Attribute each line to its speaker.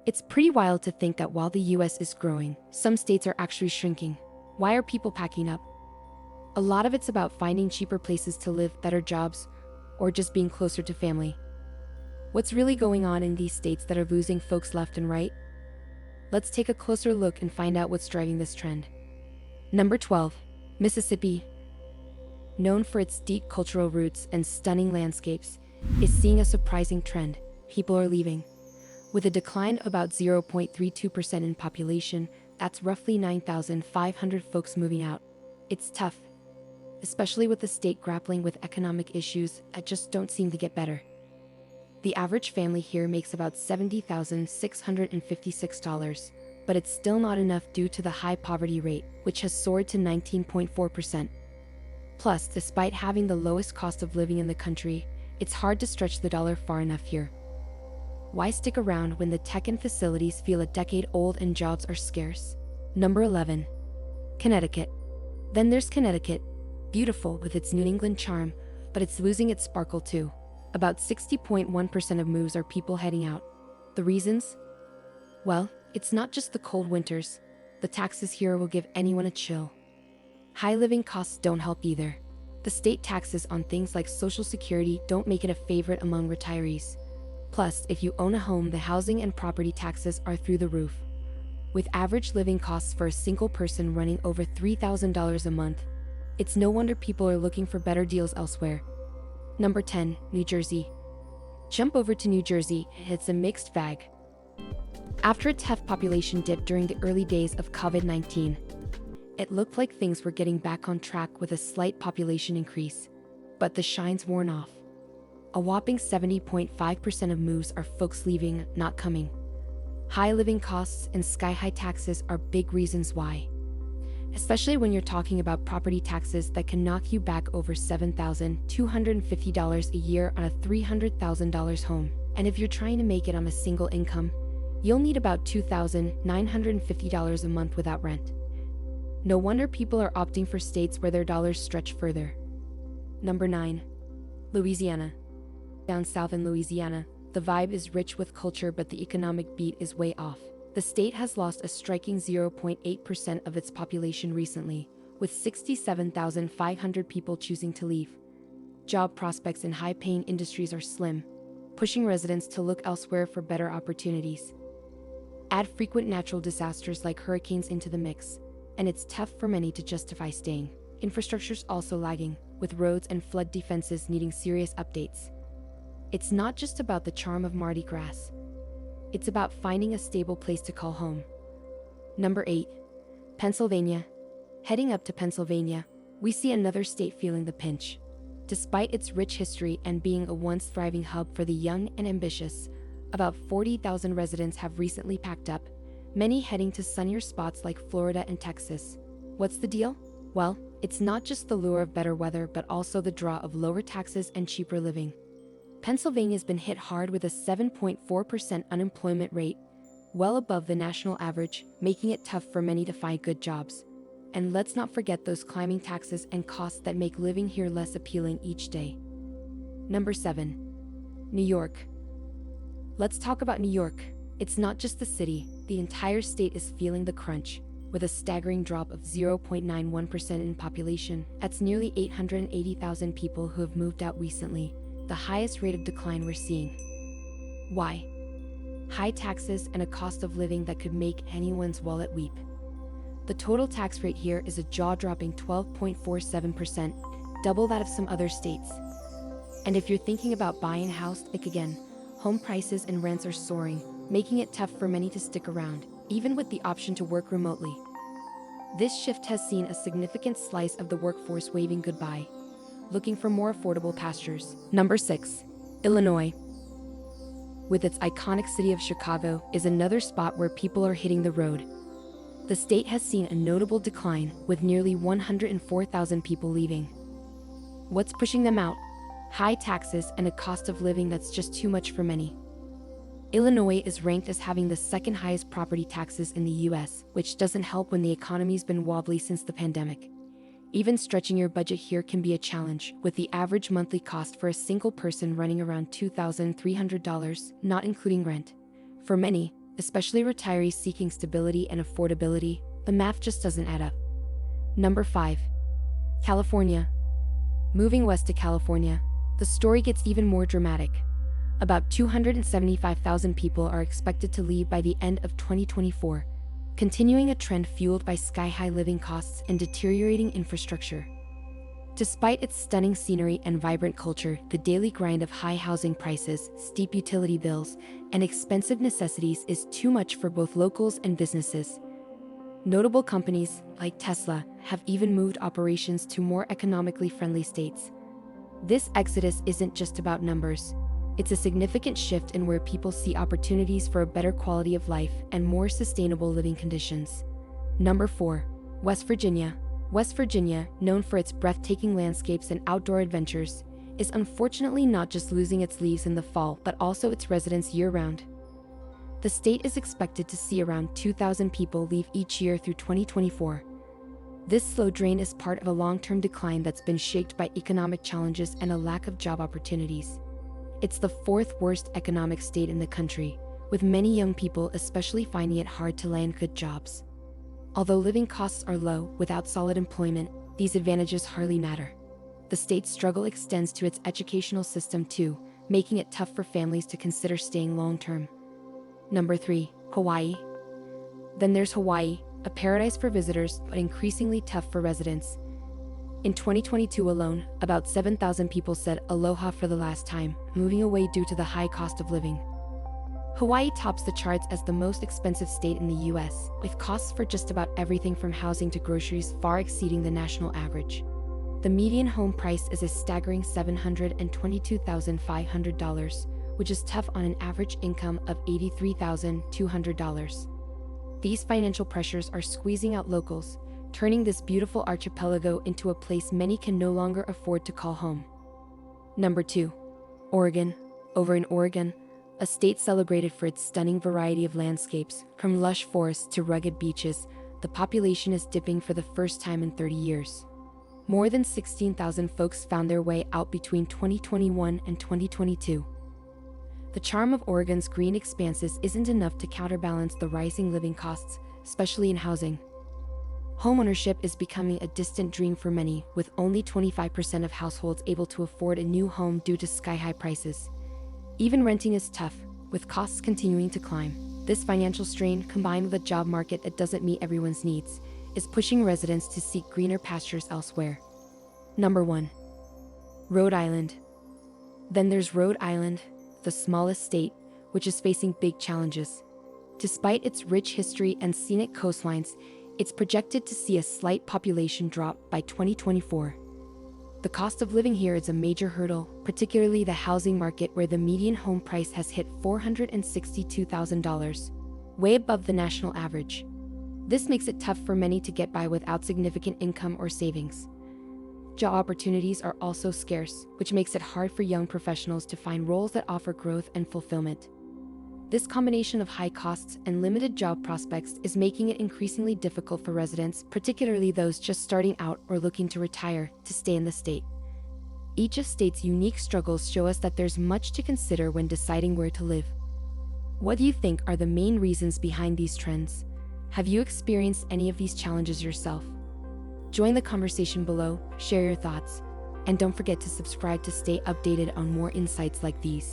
Speaker 1: It's pretty wild to think that while the US is growing, some states are actually shrinking. Why are people packing up? A lot of it's about finding cheaper places to live, better jobs, or just being closer to family. What's really going on in these states that are losing folks left and right? Let's take a closer look and find out what's driving this trend. Number 12. Mississippi, known for its deep cultural roots and stunning landscapes, is seeing a surprising trend. People are leaving. With a decline of about 0.32% in population, that's roughly 9,500 folks moving out. It's tough, especially with the state grappling with economic issues that just don't seem to get better. The average family here makes about $70,656, but it's still not enough due to the high poverty rate, which has soared to 19.4%. Plus, despite having the lowest cost of living in the country, it's hard to stretch the dollar far enough here. Why stick around when the tech and facilities feel a decade old and jobs are scarce? Number 11. Connecticut. Then there's Connecticut, beautiful with its New England charm, but it's losing its sparkle too. About 60.1% of moves are people heading out. The reasons? Well, it's not just the cold winters. The taxes here will give anyone a chill. High living costs don't help either. The state taxes on things like Social Security don't make it a favorite among retirees. Plus, if you own a home, the housing and property taxes are through the roof. With average living costs for a single person running over $3,000 a month, it's no wonder people are looking for better deals elsewhere. Number 10. New Jersey. Jump over to New Jersey, it's a mixed bag. After a tough population dip during the early days of COVID-19, it looked like things were getting back on track with a slight population increase. But the shine's worn off. A whopping 70.5% of moves are folks leaving, not coming. High living costs and sky-high taxes are big reasons why. Especially when you're talking about property taxes that can knock you back over $7,250 a year on a $300,000 home. And if you're trying to make it on a single income, you'll need about $2,950 a month without rent. No wonder people are opting for states where their dollars stretch further. Number 9. Louisiana. Down south in Louisiana, the vibe is rich with culture, but the economic beat is way off. The state has lost a striking 0.8% of its population recently, with 67,500 people choosing to leave. Job prospects in high-paying industries are slim, pushing residents to look elsewhere for better opportunities. Add frequent natural disasters like hurricanes into the mix, and it's tough for many to justify staying. Infrastructure's also lagging, with roads and flood defenses needing serious updates. It's not just about the charm of Mardi Gras. It's about finding a stable place to call home. Number 8. Pennsylvania. Heading up to Pennsylvania, we see another state feeling the pinch. Despite its rich history and being a once thriving hub for the young and ambitious, about 40,000 residents have recently packed up, many heading to sunnier spots like Florida and Texas. What's the deal? Well, it's not just the lure of better weather, but also the draw of lower taxes and cheaper living. Pennsylvania's been hit hard with a 7.4% unemployment rate, well above the national average, making it tough for many to find good jobs. And let's not forget those climbing taxes and costs that make living here less appealing each day. Number 7. New York. Let's talk about New York. It's not just the city, the entire state is feeling the crunch. With a staggering drop of 0.91% in population, that's nearly 880,000 people who have moved out recently, the highest rate of decline we're seeing. Why? High taxes and a cost of living that could make anyone's wallet weep. The total tax rate here is a jaw-dropping 12.47%, double that of some other states. And if you're thinking about buying a house, think again. Home prices and rents are soaring, making it tough for many to stick around, even with the option to work remotely. This shift has seen a significant slice of the workforce waving goodbye, looking for more affordable pastures. Number 6. Illinois. With its iconic city of Chicago, is another spot where people are hitting the road. The state has seen a notable decline, with nearly 104,000 people leaving. What's pushing them out? High taxes and a cost of living that's just too much for many. Illinois is ranked as having the second highest property taxes in the US, which doesn't help when the economy's been wobbly since the pandemic. Even stretching your budget here can be a challenge, with the average monthly cost for a single person running around $2,300, not including rent. For many, especially retirees seeking stability and affordability. The math just doesn't add up. Number 5. California. Moving west to California, the story gets even more dramatic. About 275,000 people are expected to leave by the end of 2024, continuing a trend fueled by sky-high living costs and deteriorating infrastructure. Despite its stunning scenery and vibrant culture, the daily grind of high housing prices, steep utility bills, and expensive necessities is too much for both locals and businesses. Notable companies, like Tesla, have even moved operations to more economically friendly states. This exodus isn't just about numbers. It's a significant shift in where people see opportunities for a better quality of life and more sustainable living conditions. Number 4. West Virginia. West Virginia, known for its breathtaking landscapes and outdoor adventures, is unfortunately not just losing its leaves in the fall but also its residents year-round. The state is expected to see around 2,000 people leave each year through 2024. This slow drain is part of a long-term decline that's been shaped by economic challenges and a lack of job opportunities. It's the fourth worst economic state in the country, with many young people especially finding it hard to land good jobs. Although living costs are low, without solid employment, these advantages hardly matter. The state's struggle extends to its educational system too, making it tough for families to consider staying long-term. Number 3. Hawaii. Then there's Hawaii, a paradise for visitors but increasingly tough for residents. In 2022 alone, about 7,000 people said aloha for the last time, moving away due to the high cost of living. Hawaii tops the charts as the most expensive state in the US, with costs for just about everything from housing to groceries far exceeding the national average. The median home price is a staggering $722,500, which is tough on an average income of $83,200. These financial pressures are squeezing out locals, turning this beautiful archipelago into a place many can no longer afford to call home. Number 2. Oregon. Over in Oregon, a state celebrated for its stunning variety of landscapes, from lush forests to rugged beaches, the population is dipping for the first time in 30 years. More than 16,000 folks found their way out between 2021 and 2022. The charm of Oregon's green expanses isn't enough to counterbalance the rising living costs, especially in housing. Homeownership is becoming a distant dream for many, with only 25% of households able to afford a new home due to sky-high prices. Even renting is tough, with costs continuing to climb. This financial strain, combined with a job market that doesn't meet everyone's needs, is pushing residents to seek greener pastures elsewhere. Number 1. Rhode Island. Then there's Rhode Island, the smallest state, which is facing big challenges. Despite its rich history and scenic coastlines, it's projected to see a slight population drop by 2024. The cost of living here is a major hurdle, particularly the housing market where the median home price has hit $462,000, way above the national average. This makes it tough for many to get by without significant income or savings. Job opportunities are also scarce, which makes it hard for young professionals to find roles that offer growth and fulfillment. This combination of high costs and limited job prospects is making it increasingly difficult for residents, particularly those just starting out or looking to retire, to stay in the state. Each of state's unique struggles show us that there's much to consider when deciding where to live. What do you think are the main reasons behind these trends? Have you experienced any of these challenges yourself? Join the conversation below, share your thoughts, and don't forget to subscribe to stay updated on more insights like these.